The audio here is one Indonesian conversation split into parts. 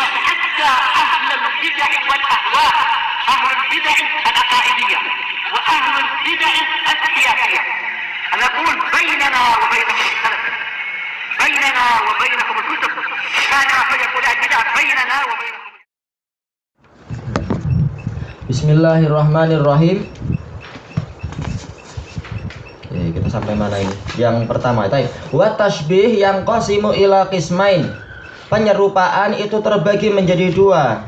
حتى أهل البدع والأهواء، أهل البدع العقائدية وأهل البدع السياسية. أنا أقول بيننا وبينكم السلف، بيننا وبينكم الكتب، كان فيقول البدع بيننا وبينكم. Bismillahirrahmanirrahim. Oke, kita sampai mana ini? Yang pertama itu wa tasbih yang qasimu ila qismain. Penyerupaan itu terbagi menjadi dua.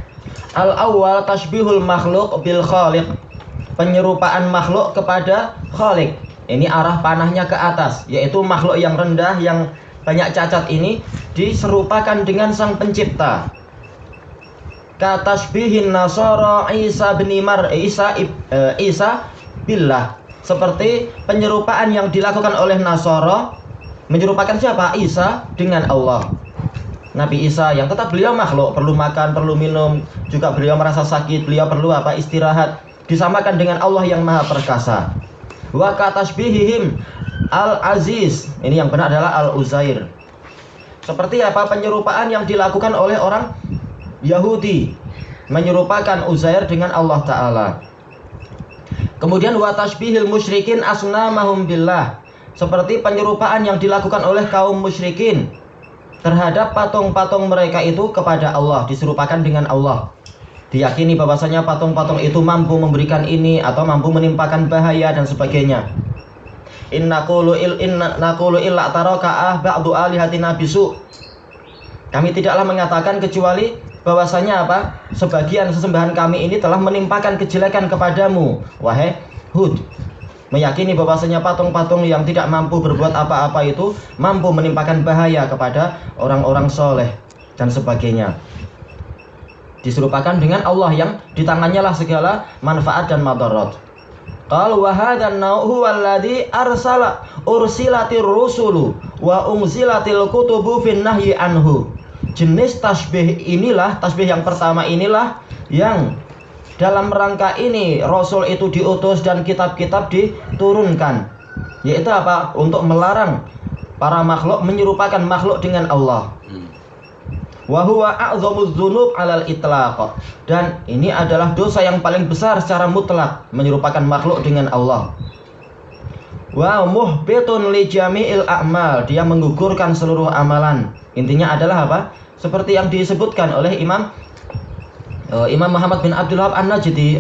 Al awal tasbihul makhluk bil khaliq. Penyerupaan makhluk kepada khaliq. Ini arah panahnya ke atas, yaitu makhluk yang rendah yang banyak cacat ini diserupakan dengan sang pencipta. Katasbihin nasara Isa bin Isa billah, seperti penyerupaan yang dilakukan oleh Nasara menyerupakan siapa? Isa dengan Allah. Nabi Isa yang tetap beliau makhluk, perlu makan, perlu minum, juga beliau merasa sakit, beliau perlu istirahat, disamakan dengan Allah yang maha perkasa. Wa katasbihihim al-aziz, ini yang benar adalah al-uzair. Seperti apa penyerupaan yang dilakukan oleh orang Yahudi, menyerupakan Uzair dengan Allah Ta'ala. Kemudian wa tasbihil musyrikin asnamahum billah, seperti penyerupaan yang dilakukan oleh kaum musyrikin terhadap patung-patung mereka itu kepada Allah, diserupakan dengan Allah. Diyakini bahwasanya patung-patung itu mampu memberikan ini atau mampu menimpakan bahaya dan sebagainya. Inna naqulu illa taraka'ah ba'du alihatina bisu. Kami tidaklah mengatakan kecuali bahwasanya sebagian sesembahan kami ini telah menimpakan kejelekan kepadamu, wahai Hud. Meyakini bahwasanya patung-patung yang tidak mampu berbuat apa-apa itu mampu menimpakan bahaya kepada orang-orang soleh dan sebagainya. Diserupakan dengan Allah yang di tangannya lah segala manfaat dan madarat. Qal wa hadzal nau'u alladzi ursilatir rusulu wa unzilatil kutubu fin nahyi anhu. Jenis tasbih inilah, tasbih yang pertama inilah yang dalam rangka ini Rasul itu diutus dan kitab-kitab diturunkan, yaitu untuk melarang para makhluk menyerupakan makhluk dengan Allah. Wa huwa a'dzamuz dzunub 'alal itlaq, dan ini adalah dosa yang paling besar secara mutlak, menyerupakan makhluk dengan Allah. Wa muhbitun li jami'il a'mal, dia menggugurkan seluruh amalan. Intinya adalah seperti yang disebutkan oleh Imam Muhammad bin Abdul Wahab An-Najdi,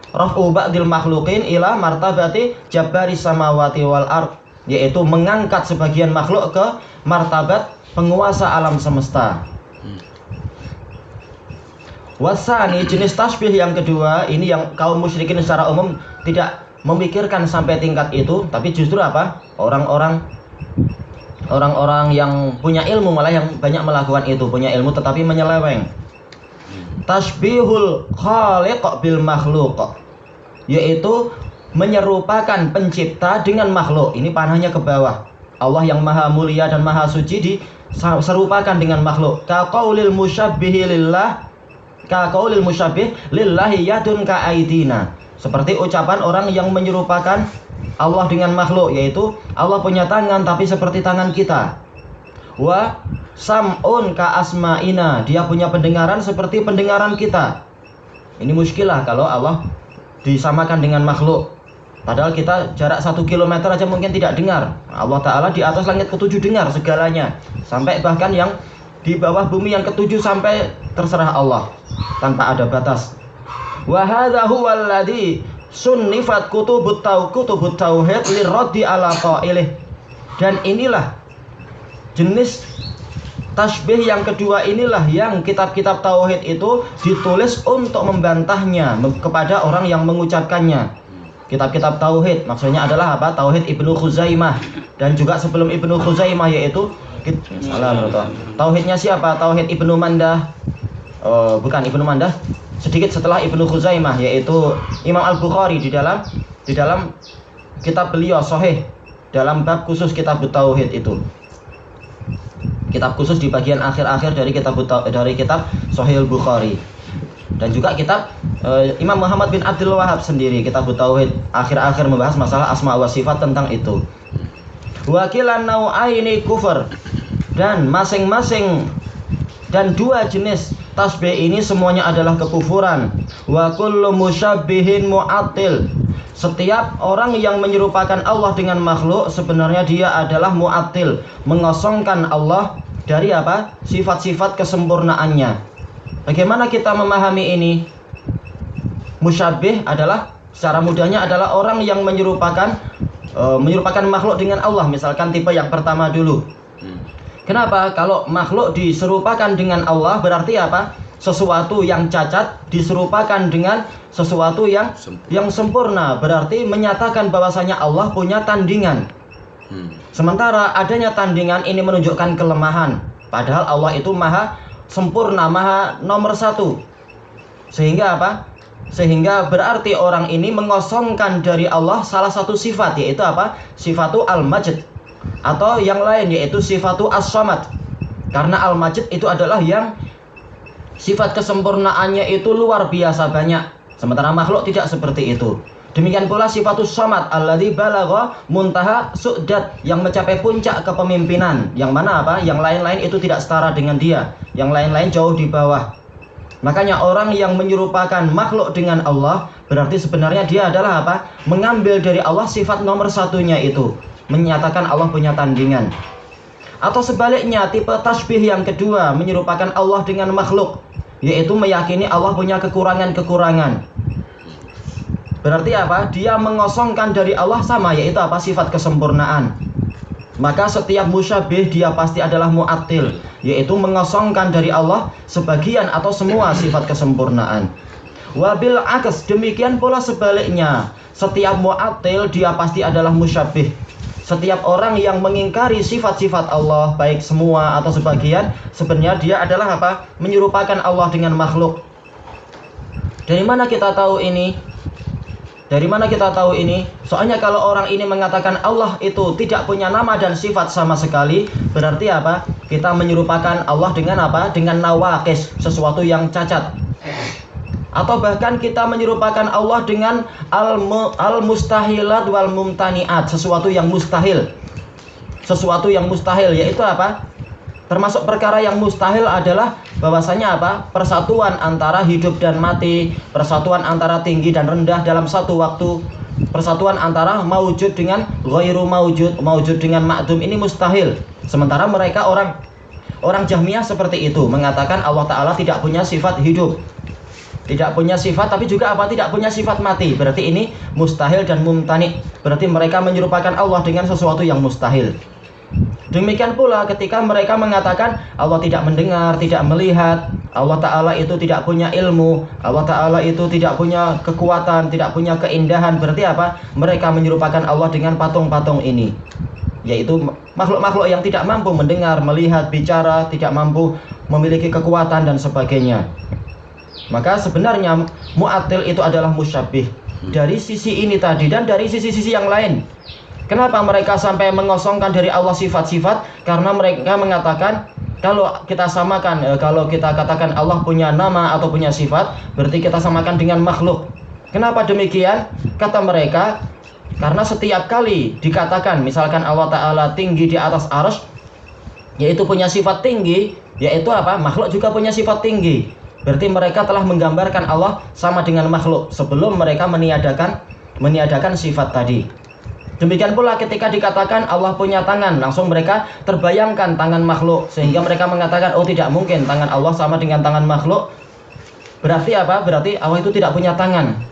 raf'u ba'dil makhluqin ila martabati jabbaris samawati wal ard, yaitu mengangkat sebagian makhluk ke martabat penguasa alam semesta. Wasani, jenis tasbih yang kedua, ini yang kaum musyrikin secara umum tidak memikirkan sampai tingkat itu, tapi justru orang-orang yang punya ilmu malah yang banyak melakukan itu, punya ilmu tetapi menyeleweng. Tasbihul khaliq bil makhluk, yaitu menyerupakan pencipta dengan makhluk. Ini panahnya ke bawah. Allah yang maha mulia dan maha suci diserupakan dengan makhluk. Ka qaulil musyabbih lillahi yadun ka aidina, seperti ucapan orang yang menyerupakan Allah dengan makhluk, yaitu Allah punya tangan tapi seperti tangan kita. Wa sam'un ka asma'ina, dia punya pendengaran seperti pendengaran kita. Ini muskilah kalau Allah disamakan dengan makhluk, padahal kita jarak 1 kilometer aja mungkin tidak dengar. Allah Ta'ala di atas langit ke-7 dengar segalanya, sampai bahkan yang di bawah bumi yang ke-7 sampai terserah Allah tanpa ada batas. Wa hadza huwal ladzi sunnifat kutubut tauhid liraddi ala qailih, dan inilah jenis tasbih yang kedua, inilah yang kitab-kitab tauhid itu ditulis untuk membantahnya kepada orang yang mengucapkannya. Kitab-kitab tauhid maksudnya adalah Tauhid Ibnu Khuzaimah, dan juga sebelum Ibnu Khuzaimah yaitu tauhidnya siapa? Tauhid Ibnu Mandah. Bukan Ibnu Mandah, sedikit setelah Ibnu Khuzaimah, yaitu Imam Al-Bukhari di dalam kitab beliau Sahih, dalam bab khusus kitab tauhid itu. Kitab khusus di bagian akhir-akhir dari kitab Sahih Al-Bukhari. Dan juga kitab Imam Muhammad bin Abdul Wahab sendiri, kitab tauhid, akhir-akhir membahas masalah asma wa sifat tentang itu. Wakilan nau'aini kufur, dan masing-masing dan dua jenis tasbih ini semuanya adalah kekufuran. Wa kullu musyabbihin mu'attil. Setiap orang yang menyerupakan Allah dengan makhluk sebenarnya dia adalah mu'attil, mengosongkan Allah dari apa? Sifat-sifat kesempurnaannya. Bagaimana kita memahami ini? Musyabbih adalah secara mudahnya adalah orang yang menyerupakan makhluk dengan Allah. Misalkan tipe yang pertama dulu. Kenapa? Kalau makhluk diserupakan dengan Allah berarti apa? Sesuatu yang cacat diserupakan dengan sesuatu yang sempurna. Berarti menyatakan bahwasanya Allah punya tandingan. Sementara adanya tandingan ini menunjukkan kelemahan. Padahal Allah itu maha sempurna, maha nomor satu. Sehingga apa? Sehingga berarti orang ini mengosongkan dari Allah salah satu sifat, yaitu apa? Sifatu al-majid. Atau yang lain yaitu sifatu as-samad. Karena al-majid itu adalah yang sifat kesempurnaannya itu luar biasa banyak. Sementara makhluk tidak seperti itu. Demikian pula sifatus samad alladzi balagha muntaha su'dat, yang mencapai puncak kepemimpinan. Yang mana apa? Yang lain-lain itu tidak setara dengan dia. Yang lain-lain jauh di bawah. Makanya orang yang menyerupakan makhluk dengan Allah berarti sebenarnya dia adalah apa? Mengambil dari Allah sifat nomor satunya itu, menyatakan Allah punya tandingan. Atau sebaliknya tipe tasbih yang kedua, menyerupakan Allah dengan makhluk, yaitu meyakini Allah punya kekurangan-kekurangan. Berarti apa? Dia mengosongkan dari Allah sama, yaitu apa? Sifat kesempurnaan. Maka setiap musyabbih dia pasti adalah mu'attil, yaitu mengosongkan dari Allah sebagian atau semua sifat kesempurnaan. Wabil aks, demikian pula sebaliknya, setiap mu'attil dia pasti adalah musyabbih. Setiap orang yang mengingkari sifat-sifat Allah, baik semua atau sebagian, sebenarnya dia adalah apa? Menyerupakan Allah dengan makhluk. Dari mana kita tahu ini? Dari mana kita tahu ini? Soalnya kalau orang ini mengatakan Allah itu tidak punya nama dan sifat sama sekali, berarti apa? Kita menyerupakan Allah dengan apa? Dengan nawaqis, sesuatu yang cacat. Atau bahkan kita menyerupakan Allah dengan al-mustahilat wal mumtaniat, sesuatu yang mustahil. Sesuatu yang mustahil yaitu apa? Termasuk perkara yang mustahil adalah bahwasanya apa? Persatuan antara hidup dan mati, persatuan antara tinggi dan rendah dalam satu waktu, persatuan antara maujud dengan ghairu maujud, maujud dengan ma'dum, ini mustahil. Sementara mereka orang Jahmiyah seperti itu, mengatakan Allah Ta'ala tidak punya sifat hidup, tidak punya sifat, tapi juga apa? Tidak punya sifat mati. Berarti ini mustahil dan mumtani. Berarti mereka menyerupakan Allah dengan sesuatu yang mustahil. Demikian pula ketika mereka mengatakan Allah tidak mendengar, tidak melihat, Allah Ta'ala itu tidak punya ilmu, Allah Ta'ala itu tidak punya kekuatan, tidak punya keindahan. Berarti apa? Mereka menyerupakan Allah dengan patung-patung ini, yaitu makhluk-makhluk yang tidak mampu mendengar, melihat, bicara, tidak mampu memiliki kekuatan dan sebagainya. Maka sebenarnya mu'attil itu adalah musyabbih dari sisi ini tadi dan dari sisi-sisi yang lain. Kenapa mereka sampai mengosongkan dari Allah sifat-sifat? Karena mereka mengatakan kalau kita samakan, kalau kita katakan Allah punya nama atau punya sifat, berarti kita samakan dengan makhluk. Kenapa demikian? Kata mereka, karena setiap kali dikatakan misalkan Allah Ta'ala tinggi di atas arsy, yaitu punya sifat tinggi, yaitu apa? Makhluk juga punya sifat tinggi. Berarti mereka telah menggambarkan Allah sama dengan makhluk sebelum mereka meniadakan sifat tadi. Demikian pula ketika dikatakan Allah punya tangan, langsung mereka terbayangkan tangan makhluk, sehingga mereka mengatakan oh tidak mungkin tangan Allah sama dengan tangan makhluk. Berarti apa? Berarti Allah itu tidak punya tangan.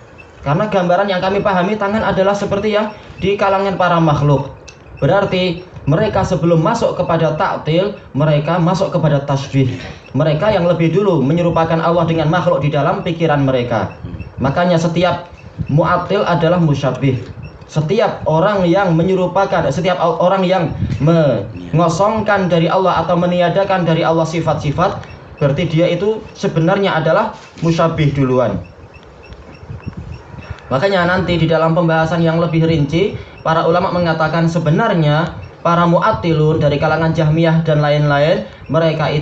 Karena gambaran yang kami pahami tangan adalah seperti yang di kalangan para makhluk. Berarti mereka sebelum masuk kepada ta'til, mereka masuk kepada tasbih. Mereka yang lebih dulu menyerupakan Allah dengan makhluk di dalam pikiran mereka. Makanya setiap mu'attil adalah musyabbih. Setiap orang yang menyerupakan, setiap orang yang mengosongkan dari Allah atau meniadakan dari Allah sifat-sifat, berarti dia itu sebenarnya adalah musyabbih duluan. Makanya nanti di dalam pembahasan yang lebih rinci, para ulama mengatakan sebenarnya para mu'attilun dari kalangan Jahmiyah dan lain-lain, mereka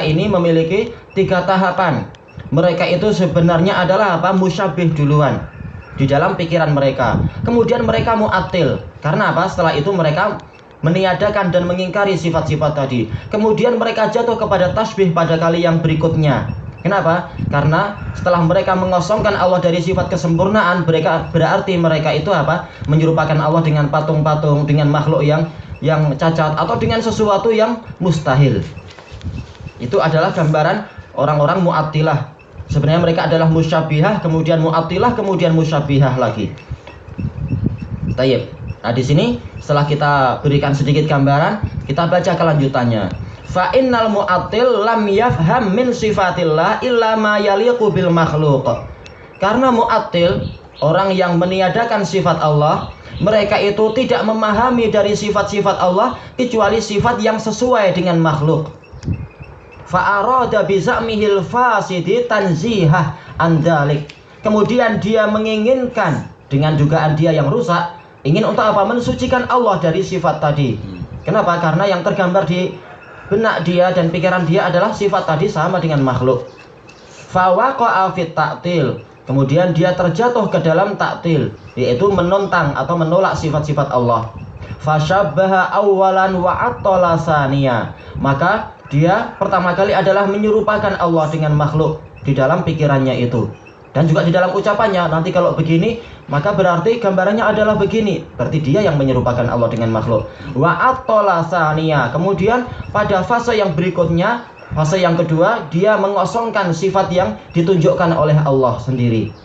ini memiliki 3 tahapan. Mereka itu sebenarnya adalah apa? Musyabbih duluan di dalam pikiran mereka. Kemudian mereka mu'attil. Karena apa? Setelah itu mereka meniadakan dan mengingkari sifat-sifat tadi. Kemudian mereka jatuh kepada tasbih pada kali yang berikutnya. Kenapa? Karena setelah mereka mengosongkan Allah dari sifat kesempurnaan, berarti mereka itu apa? Menyerupakan Allah dengan patung-patung, dengan makhluk yang cacat, atau dengan sesuatu yang mustahil. Itu adalah gambaran orang-orang Mu'attilah. Sebenarnya mereka adalah musyabbihah, kemudian Mu'attilah, kemudian musyabbihah lagi. Tayyib. Nah, di sini setelah kita berikan sedikit gambaran, kita baca kelanjutannya. Fa innal mu'attil lam yafham min sifatillah illa ma yaliqu bil makhluq. Karena mu'attil, orang yang meniadakan sifat Allah, mereka itu tidak memahami dari sifat-sifat Allah kecuali sifat yang sesuai dengan makhluk. Fa arada bi za'mihil fasidi tanzihah an dzalik. Kemudian dia menginginkan dengan dugaan dia yang rusak, ingin untuk apa? Mensucikan Allah dari sifat tadi. Kenapa? Karena yang tergambar di benak dia dan pikiran dia adalah sifat tadi sama dengan makhluk. Fawaqa'a fit ta'til. Kemudian dia terjatuh ke dalam ta'til, yaitu menentang atau menolak sifat-sifat Allah. Fasyabbaha awwalan wa attala saniya. Maka dia pertama kali adalah menyerupakan Allah dengan makhluk di dalam pikirannya itu. Dan juga di dalam ucapannya, nanti kalau begini, maka berarti gambarannya adalah begini. Berarti dia yang menyerupakan Allah dengan makhluk. Wa attala saniya. Kemudian pada fase yang berikutnya, fase yang kedua, dia mengosongkan sifat yang ditunjukkan oleh Allah sendiri.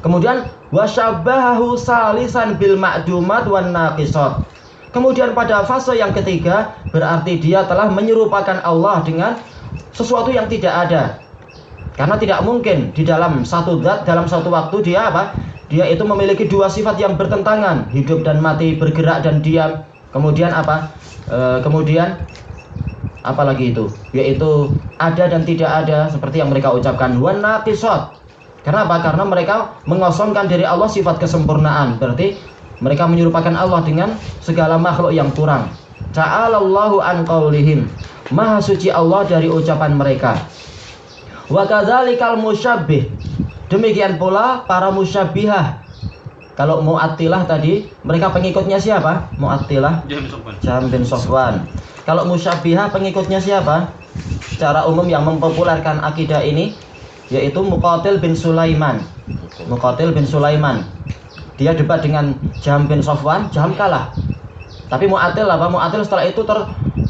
Kemudian wasyabbahu salisan bil ma'dumat wan naqisat. Kemudian pada fase yang ketiga, berarti dia telah menyerupakan Allah dengan sesuatu yang tidak ada. Karena tidak mungkin di dalam satu zat, dalam satu waktu dia apa? Dia itu memiliki dua sifat yang bertentangan, hidup dan mati, bergerak dan diam. Kemudian apa? Kemudian apa lagi itu? Yaitu ada dan tidak ada, seperti yang mereka ucapkan wan naqisat. Kenapa? Karena mereka mengosongkan dari Allah sifat kesempurnaan. Berarti mereka menyerupakan Allah dengan segala makhluk yang kurang. Ta'alallahu an qaulihim. Maha suci Allah dari ucapan mereka. Wa kadzalikal musyabbih. Demikian pula para musyabbihah. Kalau Mu'attilah tadi, mereka pengikutnya siapa? Mu'attilah Jahm bin Safwan. Kalau musyabbihah pengikutnya siapa? Secara umum yang mempopulerkan akidah ini yaitu Muqatil bin Sulaiman. Muqatil bin Sulaiman. Dia debat dengan Jahm bin Safwan, Jahm kalah. Tapi Mu'attil apa? Mu'attil setelah itu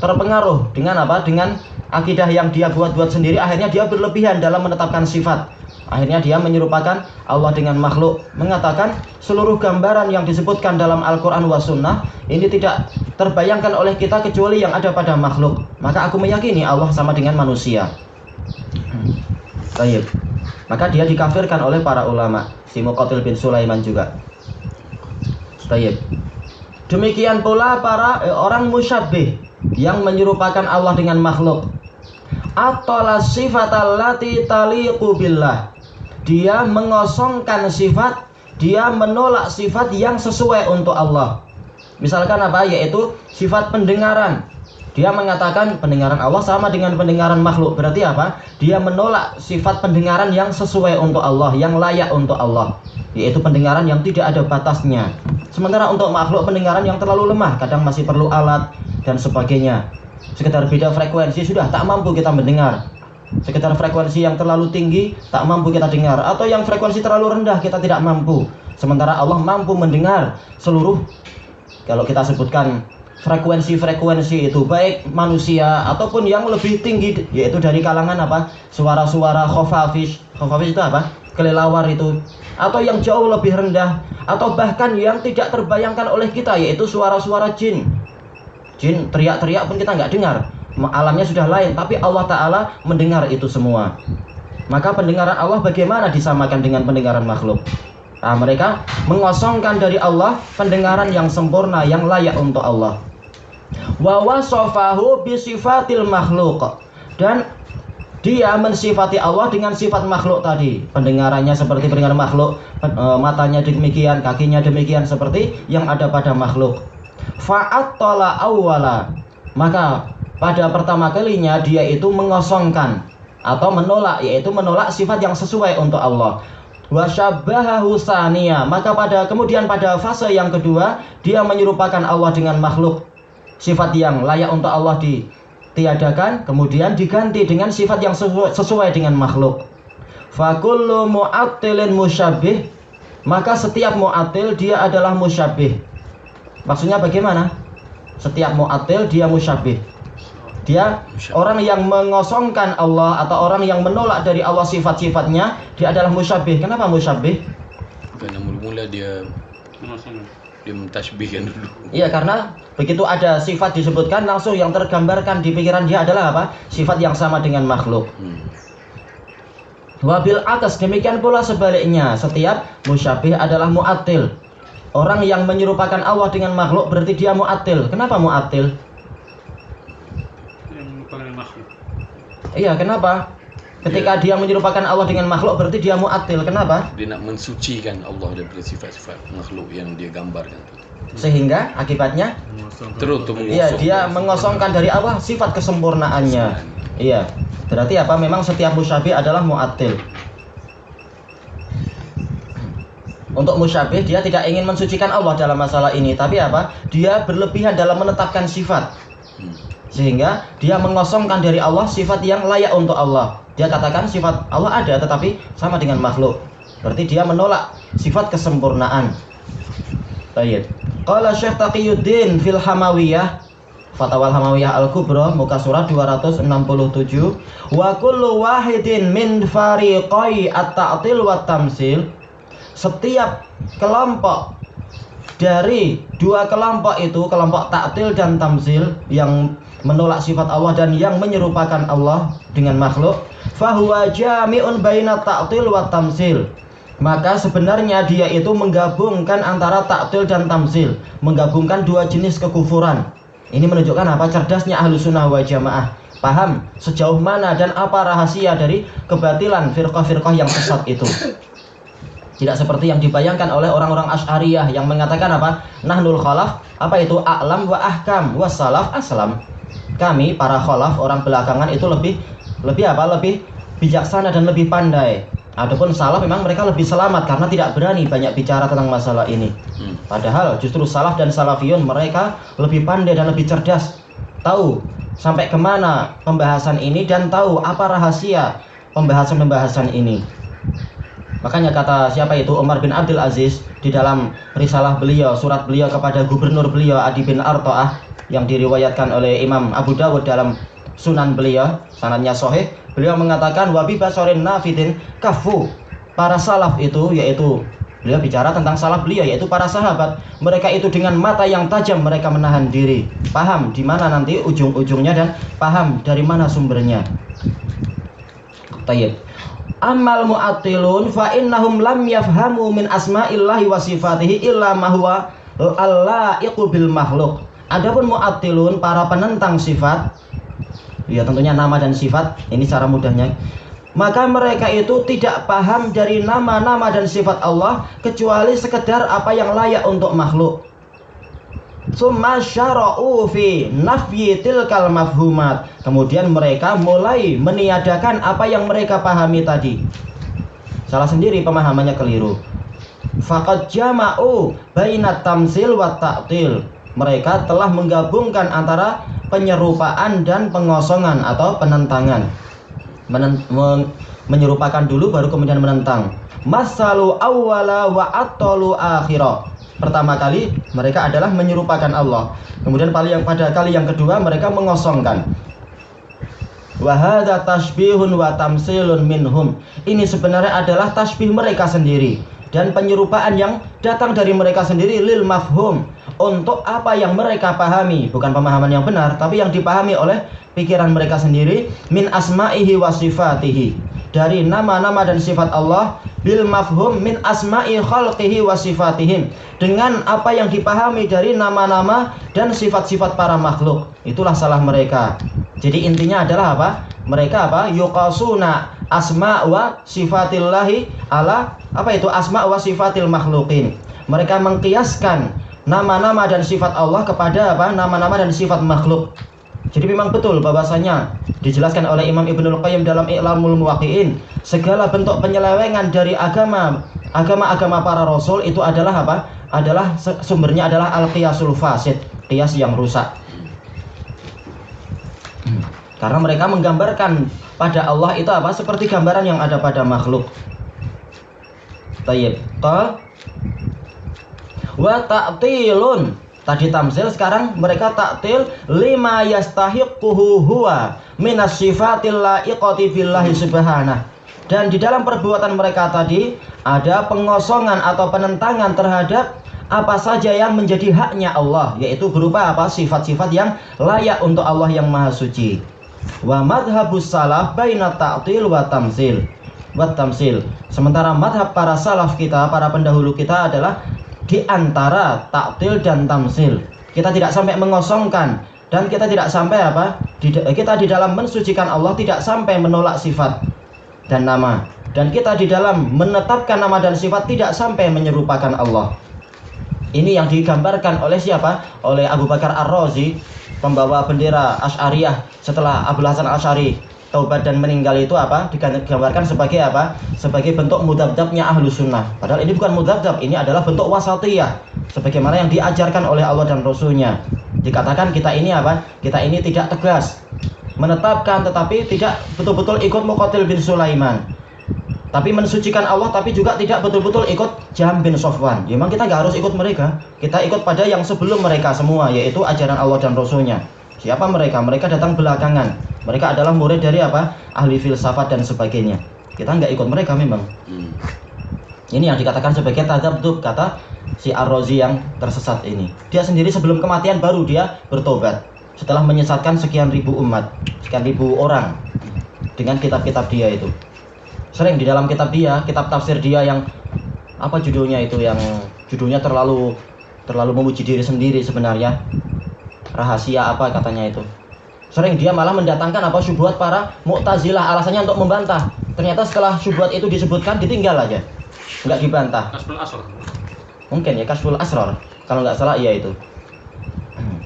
terpengaruh dengan apa? Dengan akidah yang dia buat-buat sendiri, akhirnya dia berlebihan dalam menetapkan sifat. Akhirnya dia menyerupakan Allah dengan makhluk, mengatakan seluruh gambaran yang disebutkan dalam Al-Quran wa Sunnah ini tidak terbayangkan oleh kita kecuali yang ada pada makhluk. Maka aku meyakini Allah sama dengan manusia. Baik. Maka dia dikafirkan oleh para ulama, si Muqatil bin Sulaiman juga. Baik. Demikian pula para orang musyabbih yang menyerupakan Allah dengan makhluk. Atala sifatal lati taliqu billah. Dia mengosongkan sifat, dia menolak sifat yang sesuai untuk Allah. Misalkan apa? Yaitu sifat pendengaran. Dia mengatakan pendengaran Allah sama dengan pendengaran makhluk. Berarti apa? Dia menolak sifat pendengaran yang sesuai untuk Allah, yang layak untuk Allah, yaitu pendengaran yang tidak ada batasnya. Sementara untuk makhluk pendengaran yang terlalu lemah, kadang masih perlu alat dan sebagainya. Sekedar beda frekuensi sudah tak mampu kita mendengar. Sekedar frekuensi yang terlalu tinggi tak mampu kita dengar, atau yang frekuensi terlalu rendah kita tidak mampu. Sementara Allah mampu mendengar seluruh, kalau kita sebutkan frekuensi-frekuensi itu, baik manusia ataupun yang lebih tinggi, yaitu dari kalangan apa? Suara-suara khafafis. Khafafis itu apa? Kelelawar itu, atau yang jauh lebih rendah, atau bahkan yang tidak terbayangkan oleh kita, yaitu suara-suara jin. Jin teriak-teriak pun kita nggak dengar, alamnya sudah lain, tapi Allah Ta'ala mendengar itu semua. Maka pendengaran Allah bagaimana disamakan dengan pendengaran makhluk? Nah, mereka mengosongkan dari Allah pendengaran yang sempurna, yang layak untuk Allah. Wa wasafahu bisifatil makhluk. Dan dia mensifati Allah dengan sifat makhluk tadi. Pendengarannya seperti pendengaran makhluk, matanya demikian, kakinya demikian, seperti yang ada pada makhluk. Fa'attala awwala. Maka pada pertama kalinya dia itu mengosongkan atau menolak, yaitu menolak sifat yang sesuai untuk Allah. Wasyabbahahu saniya. Maka kemudian pada fase yang kedua dia menyerupakan Allah dengan makhluk, sifat yang layak untuk Allah tiadakan, kemudian diganti dengan sifat yang sesuai dengan makhluk. Fakullu mu'attilin musyabbih, maka setiap mu'attil dia adalah musyabbih. Maksudnya bagaimana? Setiap mu'attil dia musyabbih. Dia orang yang mengosongkan Allah atau orang yang menolak dari Allah sifat-sifatnya, dia adalah musyabbih. Kenapa musyabbih? Karena mula-mula dia mentasbihkan dulu. Iya, karena begitu ada sifat disebutkan, langsung yang tergambarkan di pikiran dia adalah apa? Sifat yang sama dengan makhluk. Wabil atas, demikian pula sebaliknya, setiap musyabbih adalah mu'attil. Orang yang menyerupakan Allah dengan makhluk berarti dia mu'attil. Kenapa mu'attil? Iya, kenapa? Ketika dia menyerupakan Allah dengan makhluk berarti dia mu'attil. Kenapa? Dia nak mensucikan Allah daripada sifat-sifat makhluk yang dia gambarkan. Sehingga akibatnya Terus untuk iya, dia mengosongkan dari Allah sifat kesempurnaannya. Iya. Berarti apa? Memang setiap musyabbih adalah mu'attil. Untuk musyabbih dia tidak ingin mensucikan Allah dalam masalah ini, tapi apa? Dia berlebihan dalam menetapkan sifat. Sehingga dia mengosongkan dari Allah sifat yang layak untuk Allah. Dia katakan sifat Allah ada tetapi sama dengan makhluk. Berarti dia menolak sifat kesempurnaan. Baik. Qala Syekh Taqiyuddin fil Hamawiyah, Fatwa Hamawiyah Al-Kubra, muka surat 267, wa kullu wahidin min fariqai at-ta'til wa tamsil, setiap kelompok dari dua kelompok itu, kelompok ta'til dan tamsil, yang menolak sifat Allah dan yang menyerupakan Allah dengan makhluk, fahuwa jami'un baina ta'til wa tamsil, maka sebenarnya dia itu menggabungkan antara ta'til dan tamsil, menggabungkan dua jenis kekufuran. Ini menunjukkan apa? Cerdasnya Ahlussunnah wal Jamaah, paham sejauh mana dan apa rahasia dari kebatilan firqah-firqah yang sesat itu. Tidak seperti yang dibayangkan oleh orang-orang Asy'ariyah yang mengatakan apa? Nahnul khalaf, apa itu? A'lam wa ahkam, wa salaf aslam. Kami para khalaf, orang belakangan itu lebih bijaksana dan lebih pandai. Adapun salaf memang mereka lebih selamat karena tidak berani banyak bicara tentang masalah ini. Padahal justru salaf dan salafiyun mereka lebih pandai dan lebih cerdas, tahu sampai kemana pembahasan ini dan tahu apa rahasia pembahasan ini. Makanya kata siapa itu, Umar bin Abdul Aziz, di dalam risalah beliau, surat beliau kepada gubernur beliau Adi bin Arto'ah, yang diriwayatkan oleh Imam Abu Dawud dalam sunan beliau, sanadnya sahih, beliau mengatakan wabi basorin nafidin kafu, para salaf itu, yaitu beliau bicara tentang salaf beliau, yaitu para sahabat, mereka itu dengan mata yang tajam mereka menahan diri, paham di mana nanti ujung-ujungnya dan paham dari mana sumbernya. Tayyib. Amal mu'attilun fa innahum lam yafhamu min asma'illahi wa sifatihi illa ma huwa al-laiqu bil makhluk. Adapun mu'attilun, para penentang sifat, ya tentunya nama dan sifat, ini cara mudahnya, maka mereka itu tidak paham dari nama-nama dan sifat Allah kecuali sekedar apa yang layak untuk makhluk. Summa syara'u fi nafyi tilkal mafhumat, kemudian mereka mulai meniadakan apa yang mereka pahami tadi. Salah sendiri, pemahamannya keliru. Faqad jama'u bainat tamsil wa ta'til, mereka telah menggabungkan antara penyerupaan dan pengosongan atau penentangan. Menyerupakan dulu baru kemudian menentang. Masalu awwala wa attalu akhirah, pertama kali mereka adalah menyerupakan Allah, kemudian pada kali yang kedua mereka mengosongkan. Wa hadza tashbihun wa tamsilun minhum, ini sebenarnya adalah tasbih mereka sendiri dan penyerupaan yang datang dari mereka sendiri, lil mafhum, untuk apa yang mereka pahami, bukan pemahaman yang benar tapi yang dipahami oleh pikiran mereka sendiri, min asma'ihi wa sifatihi, dari nama-nama dan sifat Allah, bil mafhum min asma'i khalqihi wa sifatihim, dengan apa yang dipahami dari nama-nama dan sifat-sifat para makhluk. Itulah salah mereka. Jadi intinya adalah apa? Mereka apa? Yuqasuna asma wa sifatillahi ala apa itu? Asma wa sifatil makhluqin. Mereka mengkiaskan nama-nama dan sifat Allah kepada apa? Nama-nama dan sifat makhluk. Jadi memang betul bahwasanya dijelaskan oleh Imam Ibnul Qayyim dalam I'lamul Muwaqqi'in, segala bentuk penyelewengan dari agama para rasul itu adalah apa? Adalah sumbernya adalah al-qiyasul fasid, qiyas yang rusak. Karena mereka menggambarkan pada Allah itu apa? Seperti gambaran yang ada pada makhluk. Tayyib. Wa ta'tilun. Tadi tamsil, sekarang mereka ta'til lima yastahiquhu huwa minas sifatil laiqati billahi subhanahu. Dan di dalam perbuatan mereka tadi ada pengosongan atau penentangan terhadap apa saja yang menjadi haknya Allah, yaitu berupa apa? Sifat-sifat yang layak untuk Allah yang Maha Suci. Wa madhabus salaf baina ta'til wa tamsil. Sementara madhab para salaf kita, para pendahulu kita adalah di antara ta'til dan tamsil. Kita tidak sampai mengosongkan dan kita tidak sampai apa? Kita di dalam mensucikan Allah tidak sampai menolak sifat dan nama, dan kita di dalam menetapkan nama dan sifat tidak sampai menyerupakan Allah. Ini yang digambarkan oleh siapa? Oleh Abu Bakar Ar-Razi, pembawa bendera Asy'ariyah setelah Abul Hasan Asy'ari taubat dan meninggal itu apa? Digambarkan sebagai apa? Sebagai bentuk mudabdabnya ahlu sunnah. Padahal ini bukan mudabdab, ini adalah bentuk wasatiyah, sebagaimana yang diajarkan oleh Allah dan Rasulnya. Dikatakan kita ini apa? Kita ini tidak tegas menetapkan, tetapi tidak betul-betul ikut Muqatil bin Sulaiman, tapi mensucikan Allah, tapi juga tidak betul-betul ikut Jahm bin Safwan. Memang kita nggak harus ikut mereka, kita ikut pada yang sebelum mereka semua, yaitu ajaran Allah dan Rasulnya. Siapa mereka? Mereka datang belakangan. Mereka adalah murid dari apa? Ahli filsafat dan sebagainya. Kita nggak ikut mereka memang. Ini yang dikatakan sebagai tadzabdub, kata si Ar-Razi yang tersesat ini. Dia sendiri sebelum kematian baru dia bertobat setelah menyesatkan sekian ribu umat, sekian ribu orang dengan kitab-kitab dia itu. Sering di dalam kitab dia, kitab tafsir dia yang apa judulnya itu, yang judulnya terlalu memuji diri sendiri sebenarnya. Rahasia apa katanya itu. Sering dia malah mendatangkan apa syubhat para Mu'tazilah, alasannya untuk membantah. Ternyata setelah syubhat itu disebutkan ditinggal aja, nggak dibantah. Kasful Asrar. Mungkin ya Kasful Asrar, kalau nggak salah iya itu.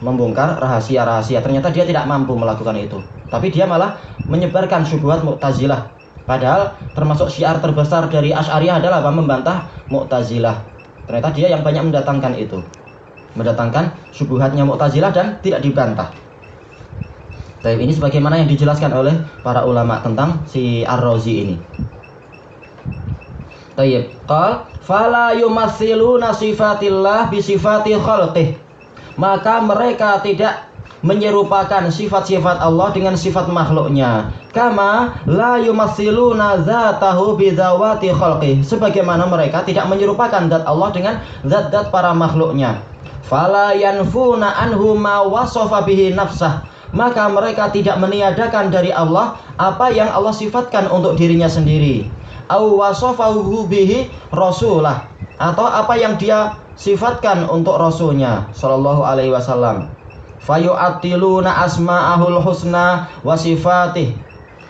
Membongkar rahasia-rahasia. Ternyata dia tidak mampu melakukan itu, tapi dia malah menyebarkan syubhat Mu'tazilah. Padahal termasuk syiar terbesar dari Asy'ariyah adalah apa? Membantah Mu'tazilah. Ternyata dia yang banyak mendatangkan itu, mendatangkan syubhatnya Mu'tazilah dan tidak dibantah. Tapi ini sebagaimana yang dijelaskan oleh para ulama tentang si Ar-Razi ini. Tayyib. Qal fala yumassiluna sifatillah bi sifati khalqih. Maka mereka tidak menyerupakan sifat-sifat Allah dengan sifat makhluknya. Kama la yumassiluna dzatahu bi dzawati khalqih. Sebagaimana mereka tidak menyerupakan zat Allah dengan zat-zat para makhluknya. Fala yanfuna anhu ma wasafa bihi nafsah. Maka mereka tidak meniadakan dari Allah apa yang Allah sifatkan untuk dirinya sendiri. Au wasafahu bihi rasulah, atau apa yang dia sifatkan untuk Rasulnya sallallahu alaihi wasallam. Fayu'attiluna asma'ahul husna wa sifatih,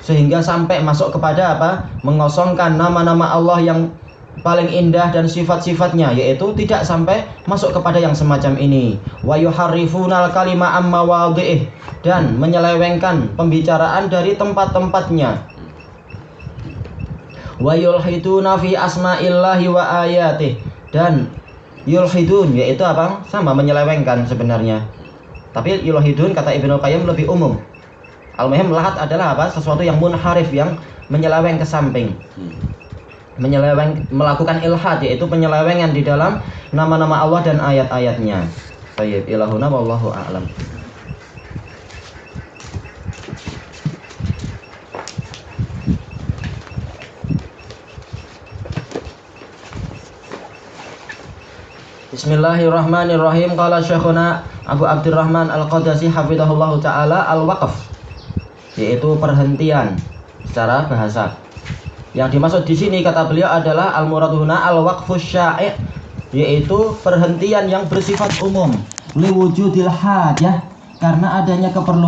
sehingga sampai masuk kepada apa? Mengosongkan nama-nama Allah yang paling indah dan sifat-sifatnya, yaitu tidak sampai masuk kepada yang semacam ini. Wa yuharrifunal kalima amma wadhi'ih, dan menyelewengkan pembicaraan dari tempat-tempatnya. Wa yulhiduna fi asma'illahi wa ayatih, dan yulhidun yaitu apa? Sama, menyelewengkan sebenarnya. Tapi yulhidun kata Ibnu Qayyim lebih umum. Al-muhim lahat adalah apa? Sesuatu yang munharif, yang menyeleweng ke samping. Menyeleweng, melakukan ilhad, yaitu penyelewengan di dalam nama-nama Allah dan ayat-ayatnya. Baik, ilahuna wallahu a'lam. Bismillahirrahmanirrahim. Qala Syekhuna Abu Abdurrahman Al-Qadasi hafizahullahu taala al-waqf, yaitu perhentian secara bahasa. Yang dimaksud di sini kata beliau adalah al-muraduna al-waqfus syai', yaitu perhentian yang bersifat umum, liwujudil hajah, karena adanya keperluan.